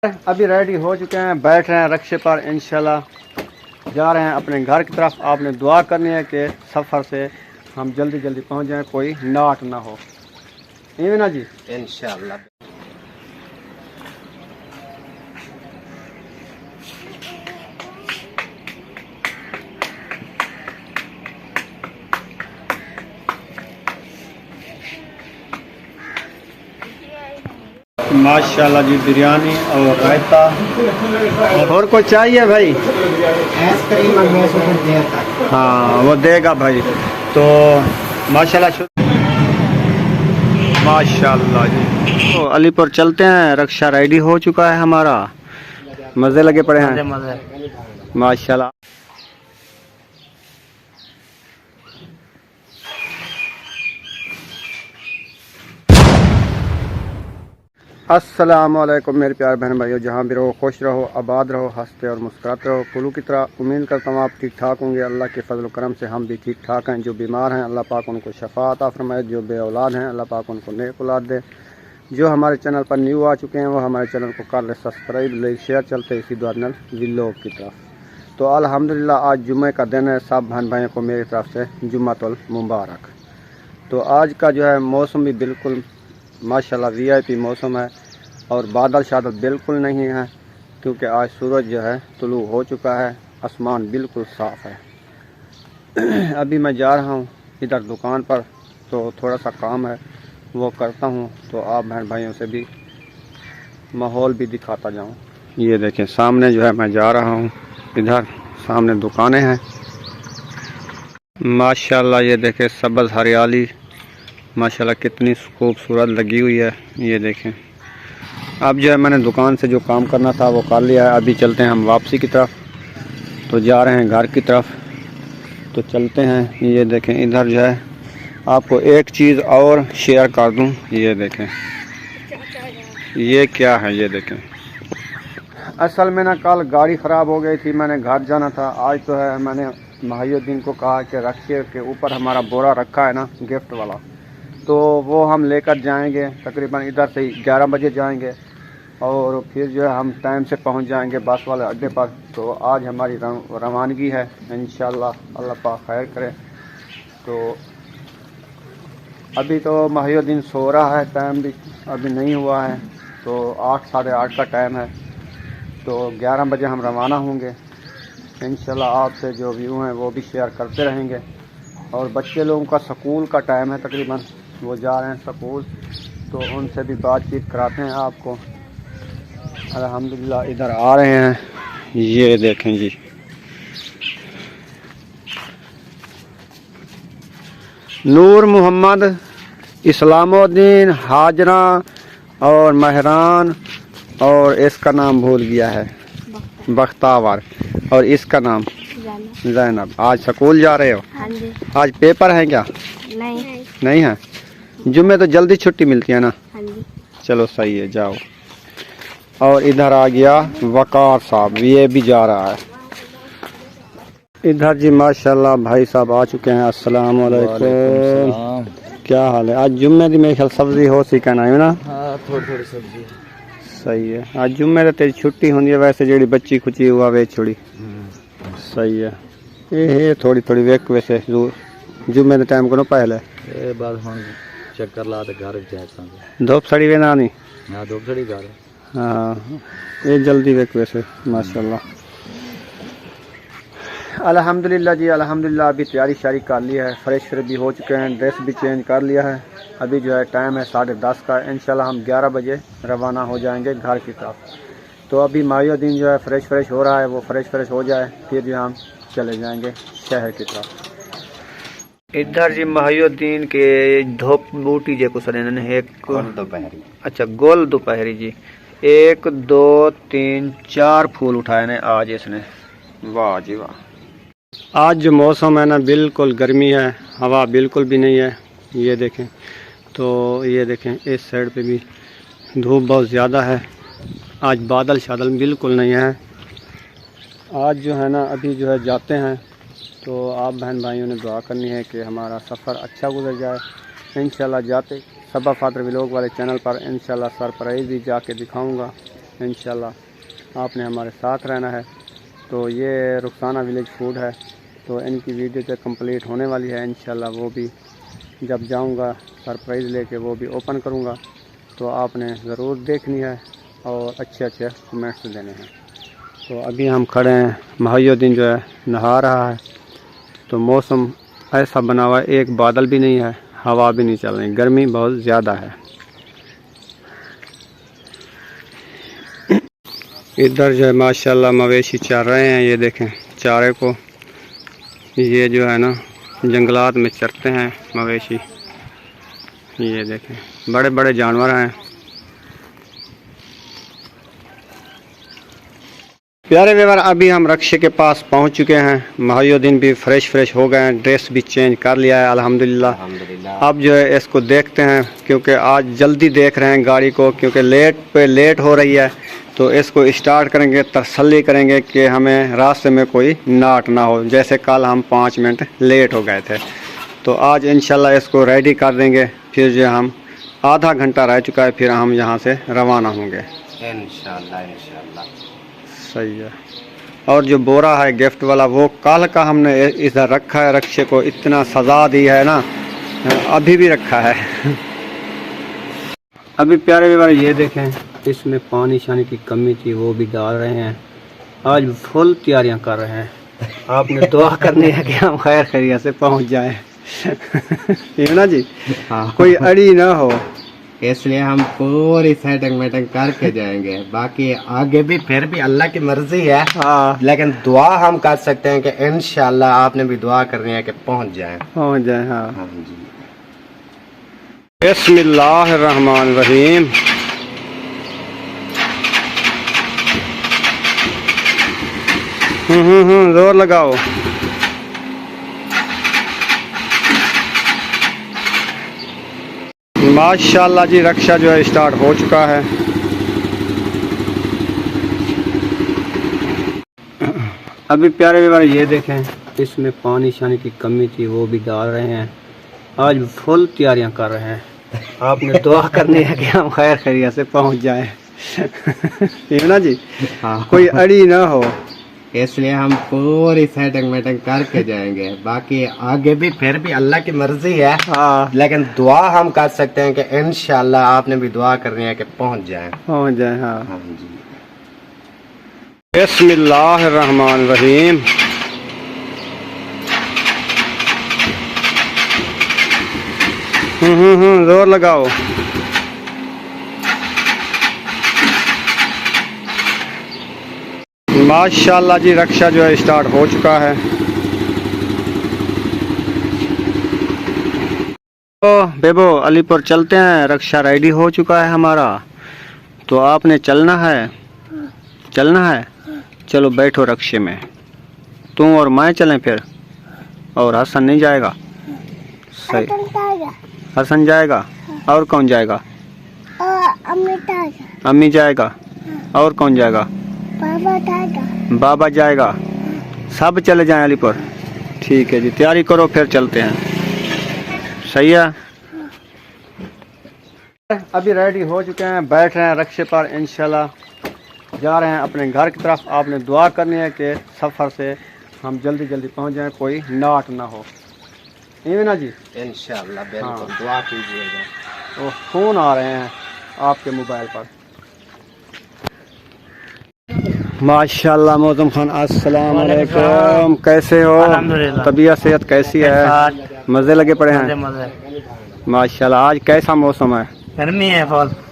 अभी रेडी हो चुके हैं, बैठ रहे हैं रक्शे पर, इंशाल्लाह जा रहे हैं अपने घर की तरफ। आपने दुआ करनी है कि सफ़र से हम जल्दी जल्दी पहुंच जाएं, कोई नाट ना हो। ये ना जी इंशाल्लाह। माशाल्लाह जी, बिरयानी और रायता। और कुछ चाहिए भाई? हाँ वो देगा भाई। तो माशाल्लाह माशाल्लाह जी। तो अलीपुर चलते हैं, रक्षा रेडी हो चुका है हमारा। मज़े लगे पड़े हैं माशाल्लाह। अस्सलाम वालेकुम मेरे प्यारे बहन भाइयों, जहाँ भी रहो खुश रहो, आबाद रहो, हंसते और मुस्कुराते रहो। कुल्लू की तरह उम्मीद करता हूँ आप ठीक ठाक होंगे। अल्लाह के फजल करम से हम भी ठीक ठाक हैं। जो बीमार हैं अल्लाह पाक उनको शफा अता फरमाए, जो बे औलाद हैं अल्लाह पाक उनको नेक औलाद दे। जो हमारे चैनल पर न्यू आ चुके हैं वो हमारे चैनल को कर ले सब्सक्राइब, ले शेयर, चलते इसी दुआनल व्लॉग की तरफ। तो अल्हम्दुलिल्लाह आज जुम्मे का दिन है। सब बहन भाइयों को मेरी तरफ से जुम्मतुल मुबारक। तो आज का जो है मौसम भी बिल्कुल माशाल्लाह VIP मौसम है और बादल शादल बिल्कुल नहीं है, क्योंकि आज सूरज जो है तुलू हो चुका है, आसमान बिल्कुल साफ़ है। अभी मैं जा रहा हूँ इधर दुकान पर, तो थोड़ा सा काम है वो करता हूँ, तो आप बहन भाइयों से भी माहौल भी दिखाता जाऊँ। ये देखें सामने जो है मैं जा रहा हूँ, इधर सामने दुकानें हैं माशाल्लाह। ये देखें सब्ज़ हरियाली माशाल्लाह कितनी खूबसूरत लगी हुई है। ये देखें अब जो है मैंने दुकान से जो काम करना था वो कर लिया है। अभी चलते हैं हम वापसी की तरफ, तो जा रहे हैं घर की तरफ। तो चलते हैं। ये देखें इधर जो है आपको एक चीज़ और शेयर कर दूं। ये देखें ये क्या है, ये देखें। असल में ना कल गाड़ी ख़राब हो गई थी, मैंने घर जाना था। आज तो है मैंने महिउद्दीन को कहा कि रखे के ऊपर हमारा बोरा रखा है ना गिफ्ट वाला, तो वो हम लेकर जाएंगे। तकरीबन इधर से 11 बजे जाएंगे और फिर जो है हम टाइम से पहुंच जाएंगे बस वाले अड्डे पर। तो आज हमारी रवानगी है इंशाल्लाह, अल्लाह पाक खैर करे। तो अभी तो महिउद्दीन सो रहा है, टाइम भी अभी नहीं हुआ है, तो 8 साढ़े 8 का टाइम है। तो 11 बजे हम रवाना होंगे इंशाल्लाह। आपसे जो व्यू हैं वो भी शेयर करते रहेंगे। और बच्चे लोगों का स्कूल का टाइम है, तकरीबन वो जा रहे हैं स्कूल, तो उनसे भी बातचीत कराते हैं आपको। अल्हम्दुलिल्लाह इधर आ रहे हैं। ये देखें जी नूर मोहम्मद, इस्लामुद्दीन, हाजरा और महरान, और इसका नाम भूल गया है बख्तावर, और इसका नाम ज़ैनब। आज स्कूल जा रहे हो? हाँ जी। आज पेपर है क्या? नहीं है। जुम्मे तो जल्दी छुट्टी मिलती है ना? हाँ जी। चलो सही है, जाओ। और इधर आ गया वकार साहब, ये भी जा रहा है इधर जी। माशाल्लाह भाई साहब आ चुके हैं। अस्सलाम वालेकुम, क्या हाल है? आज जुम्मे दी मेरे ख्याल सब्जी हो सी कहना है ना? हाँ थोड़ी थोड़ी सब्जी सही है। आज जुम्मे तो तेरी छुट्टी होंगी है, वैसे जेड़ी बच्ची खुची हुआ वे छोड़ी। सही है। ये थोड़ी थोड़ी वेक वैसे जुम्मे के टाइम को ना पहले ए बाद हम चक्कर ला ते घर जाता हूं। धूप सड़ी वे ना नहीं? हां धूप सड़ी घर। हाँ ये जल्दी वेक वैसे माशाल्लाह। अल्हम्दुलिल्लाह जी, अल्हम्दुलिल्लाह। अभी तैयारी शारी कर लिया है, फ्रेश फ्रेश भी हो चुके हैं, ड्रेस भी चेंज कर लिया है। अभी जो है टाइम है 10:30 का। इंशाल्लाह हम 11 बजे रवाना हो जाएंगे घर की तरफ। तो अभी महिउद्दीन जो है फ्रेश फ्रेश हो रहा है, वो फ्रेश फ्रेश हो जाए फिर जो हम चले जाएंगे शहर की तरफ। इधर जी महिउद्दीन के धूप बूटी जे कुछ एक दोपहरी। अच्छा गोल दोपहरी जी 1 2 3 4 फूल उठाए ने आज इसने। वाह जी वाह। आज जो मौसम है ना बिल्कुल गर्मी है, हवा बिल्कुल भी नहीं है। ये देखें, तो ये देखें इस साइड पे भी धूप बहुत ज़्यादा है। आज बादल शादल बिल्कुल नहीं है। आज जो है ना अभी जो है जाते हैं, तो आप बहन भाइयों ने दुआ करनी है कि हमारा सफ़र अच्छा गुजर जाए इंशाल्लाह। जाते सबा फातर व्लॉग वाले चैनल पर इंशाल्लाह सरप्राइज़ भी जाके दिखाऊंगा। इंशाल्लाह आपने हमारे साथ रहना है। तो ये रुखसाना विलेज फूड है, तो इनकी वीडियो जो कंप्लीट होने वाली है इंशाल्लाह, वो भी जब जाऊंगा सरप्राइज़ लेके वो भी ओपन करूंगा, तो आपने ज़रूर देखनी है और अच्छे अच्छे कमेंट्स देने हैं। तो अभी हम खड़े हैं, महायुद्दीन जो है नहा रहा है। तो मौसम ऐसा बना हुआ है, एक बादल भी नहीं है, हवा भी नहीं चल रही, गर्मी बहुत ज़्यादा है। इधर जो है माशाल्लाह मवेशी चर रहे हैं, ये देखें चारे को, ये जो है ना जंगलात में चरते हैं मवेशी। ये देखें बड़े बड़े जानवर हैं। प्यारे व्यवहार, अभी हम रक्षे के पास पहुंच चुके हैं। महायुद्दीन भी फ्रेश हो गए हैं, ड्रेस भी चेंज कर लिया है अल्हम्दुलिल्लाह। अब जो है इसको देखते हैं, क्योंकि आज जल्दी देख रहे हैं गाड़ी को, क्योंकि लेट हो रही है। तो इसको स्टार्ट करेंगे, तसल्ली करेंगे कि हमें रास्ते में कोई नाट ना हो, जैसे कल हम 5 मिनट लेट हो गए थे। तो आज इंशाल्लाह इसको रेडी कर देंगे, फिर जो हम आधा घंटा रह चुका है, फिर हम यहाँ से रवाना होंगे इंशाल्लाह। सही है। और जो बोरा है गिफ्ट वाला, वो कल का हमने इधर रखा है, रक्षे को इतना सजा दी है ना, अभी भी रखा है। अभी प्यारे व्यवहार ये देखें, इसमें पानी शानी की कमी थी, वो भी डाल रहे हैं। आज फुल तैयारियां कर रहे हैं। आपने दुआ करनी है कि हम खैर खैरियत से पहुंच जाएं। ये ना जी, हाँ, कोई अड़ी ना हो, इसलिए हम पूरी सेटिंग मेटिंग करके जाएंगे। बाकी आगे भी फिर भी अल्लाह की मर्जी है, हाँ, लेकिन दुआ हम कर सकते हैं कि इंशाल्लाह आपने भी दुआ करनी है कि पहुंच जाए। हाँ। हाँ जी। बिस्मिल्लाहिर्रहमानिर्रहीम। जोर लगाओ। माशाल्लाह जी, रक्षा जो है स्टार्ट हो चुका है। अभी प्यारे व्यवहार ये देखें, इसमें पानी शानी की कमी थी, वो भी डाल रहे हैं। आज फुल तैयारियां कर रहे हैं। आपने दुआ करनी है कि हम खैर खैरियत से पहुंच जाएं। ये ना जी, हाँ, कोई अड़ी ना हो, इसलिए हम पूरी सेटिंग मेटिंग करके जाएंगे। बाकी आगे भी फिर भी अल्लाह की मर्जी है, हाँ, लेकिन दुआ हम कर सकते हैं कि इंशाल्लाह आपने भी दुआ करनी है कि पहुंच जाए। हाँ। हाँ जी। बिस्मिल्लाहिर्रहमानिर्रहीम। जोर लगाओ। माशाल्लाह जी, रक्षा जो है स्टार्ट हो चुका है। तो बेबो अलीपुर चलते हैं, रक्षा रेडी हो चुका है हमारा। तो आपने चलना है? चलो बैठो रक्षे में, तुम और मैं चलें फिर, और हसन नहीं जाएगा? सही, हसन जाएगा। और कौन जाएगा? अम्मी जाएगा। और कौन जाएगा? बाबा जाएगा। सब चले जाएं अलीपुर। ठीक है जी, तैयारी करो, फिर चलते हैं। सही है। अभी रेडी हो चुके हैं, बैठ रहे हैं रक्षे पर, इंशाल्लाह जा रहे हैं अपने घर की तरफ। आपने दुआ करनी है कि सफ़र से हम जल्दी पहुंच जाएं, कोई नाट ना हो। ये ना जी, इंशाल्लाह बिल्कुल दुआ कीजिएगा। तो फ़ोन आ रहे हैं आपके मोबाइल पर। माशाल्लाह मौसम खान, अस्सलाम वालेकुम, कैसे हो? तबीयत सेहत कैसी है? मज़े लगे पड़े हैं? माशाल्लाह। आज कैसा मौसम है? गर्मी है,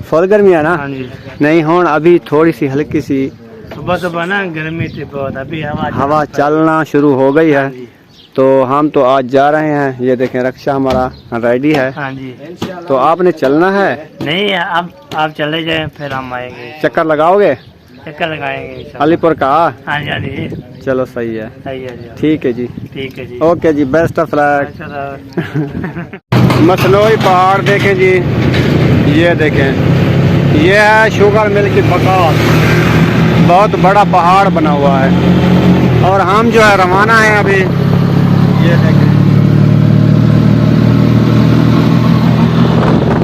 फुल गर्मी है ना? हाँ जी। नहीं हो, अभी थोड़ी सी हल्की सी सुबह ना गर्मी थी बहुत, अभी हवा चलना शुरू हो गई है। तो हम तो आज जा रहे हैं। ये देखें रक्षा हमारा रेडी है। हाँ जी। तो आपने चलना है? नहीं, अब आप चले जाए, फिर हम आएंगे। चक्कर लगाओगे? चक्कर लगाएंगे अलीपुर का? हाँ जी, हाँ जी। चलो सही है, सही है जी। ठीक है जी, ठीक है जी। ओके जी, बेस्ट ऑफ लक। मसनोई पहाड़ देखें जी, ये देखें, ये है शुगर मिल की बकात, बहुत बड़ा पहाड़ बना हुआ है। और हम जो है रवाना है अभी, ये देखें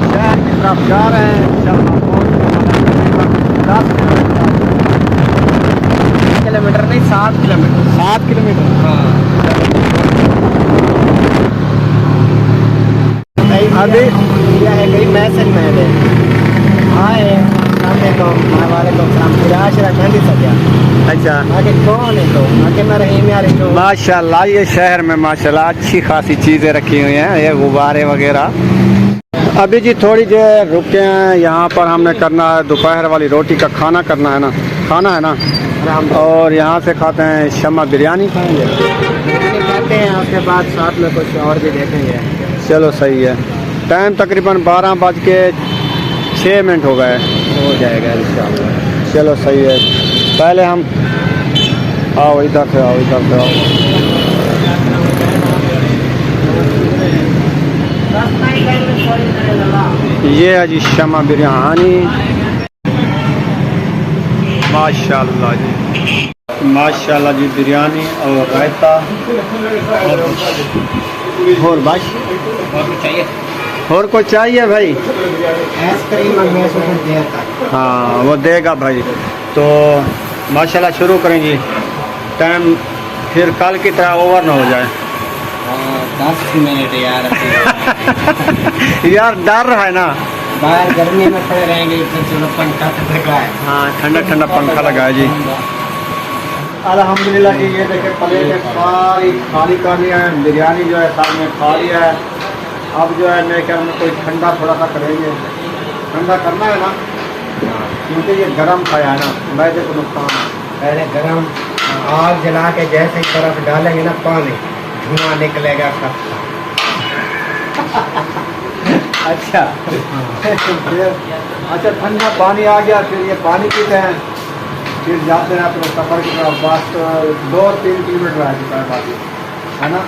शहर की तरफ जा रहे हैं। इंशाल्लाह 10 मिनट 7 किलोमीटर। 7 किलोमीटर। हाँ अभी यह है कहीं मैसेज में है आए हमारे को राशरा गांधी सत्या अच्छा आगे कौन है तो आगे मैं रहीम यार जो माशाल्लाह ये शहर में माशाल्लाह अच्छी खासी चीज़ें रखी हुई हैं, ये गुब्बारे वगैरह। अभी जी थोड़ी देर रुके हैं, यहाँ पर हमने करना है दोपहर वाली रोटी का खाना करना है ना, खाना है ना, और यहाँ से खाते हैं शमा बिरयानी खाएंगे, खाते हैं उसके बाद साथ में कुछ और भी देखेंगे। चलो सही है। टाइम तकरीबन 12:06 हो गए, हो जाएगा इंशाल्लाह। चलो सही है। पहले हम आओ इधर से, आओ इधर से आओ। ये है जी शमा बिरयानी, माशाल्लाह जी, माशाल्लाह जी, बिरयानी और रायता और बस और कुछ चाहिए भाई? आइसक्रीम और मैं सोच दिया था। हाँ वो देगा भाई। तो माशाल्लाह शुरू करें जी, टाइम फिर कल की तरह ओवर ना हो जाए। 10 मिनट यार यार डर है ना, बाहर गर्मी में खड़े रहेंगे तो चलो पंखा लगा है। हाँ ठंडा ठंडा पंखा लगा है जी। अल्हम्दुलिल्लाह जी, ये देखे प्लेट सारी खाली कर लिया है, बिरयानी जो है सामने खा लिया है। अब जो है मेरे ख्याल में कोई ठंडा थोड़ा सा करेंगे, ठंडा करना है ना, क्योंकि ये गर्म खाया है ना, मैदे को नुकसान है। पहले गरम आग जला के जैसे ही बर्फ डालेंगे ना पानी धुआं निकलेगा खट्टा। अच्छा अच्छा ठंडा पानी आ गया, फिर ये पानी पीते हैं, फिर जाते हैं अपने सफ़र की तरफ। बस 2-3 किलोमीटर है ना?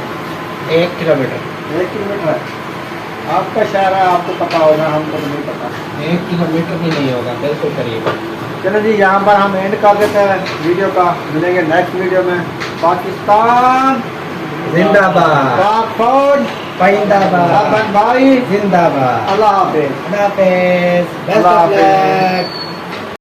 1 किलोमीटर 1 किलोमीटर है। आपका शहर है, आपको पता होगा, हमको तो नहीं पता। 1 किलोमीटर भी नहीं होगा, बिल्कुल करीब। चलो जी, यहाँ पर हम एंड कर देते हैं वीडियो का, मिलेंगे नेक्स्ट वीडियो में। पाकिस्तान जिंदाबाद, पाक फौज जिंदाबाद, भाई जिंदाबाद। अल्लाह हाफिज। अल्लाह हाफिज। अल्लाह हाफिज।